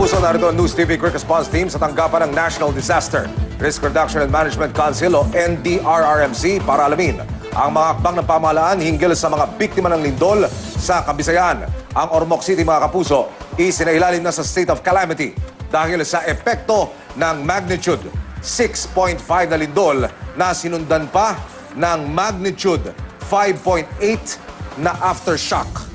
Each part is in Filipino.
kapuso, narito ang News TV Quick Response Team sa tanggapan ng National Disaster Risk Reduction and Management Council o NDRRMC para alamin ang mga akbang ng pamahalaan hinggil sa mga biktima ng lindol sa Kabisayan. Ang Ormoc City, mga kapuso, isinailalim na sa state of calamity dahil sa epekto ng magnitude 6.5 na lindol na sinundan pa ng magnitude 5.8 na aftershock.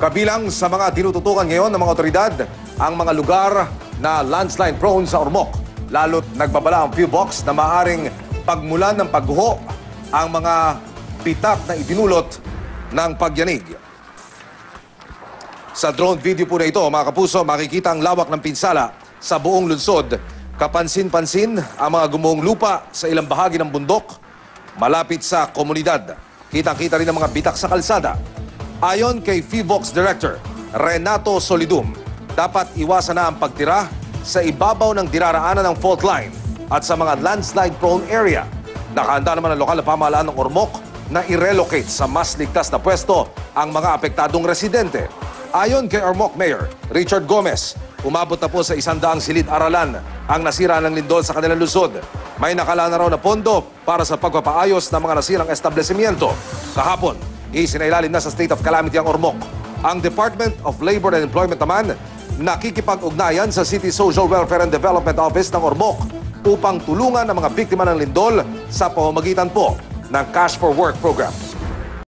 Kabilang sa mga tinututukan ngayon ng mga otoridad ang mga lugar na landslide prone sa Ormoc. Lalo't nagbabala ang PhilVox na maaaring pagmulan ng pagguho ang mga pitak na idinulot ng pagyanig. Sa drone video po na ito, mga kapuso, makikita ang lawak ng pinsala sa buong lungsod. Kapansin-pansin ang mga gumuhong lupa sa ilang bahagi ng bundok malapit sa komunidad. Kitang-kita rin ang mga bitak sa kalsada. Ayon kay PhilVox Director Renato Solidum, dapat iwasan na ang pagtira sa ibabaw ng diraraanan ng fault line at sa mga landslide-prone area. Nakahanda naman ang lokal na pamahalaan ng Ormoc na i-relocate sa mas ligtas na pwesto ang mga apektadong residente. Ayon kay Ormoc Mayor Richard Gomez, umabot na po sa 100 silid-aralan ang nasira ng lindol sa kanilang lungsod. May nakalaan na raw na pondo para sa pagpapaayos ng mga nasirang establishmento. Kahapon, isinailalim na sa state of calamity ang Ormoc. Ang Department of Labor and Employment naman nakikipag-ugnayan sa City Social Welfare and Development Office ng Ormoc upang tulungan ang mga biktima ng lindol sa pamamagitan po ng Cash for Work program.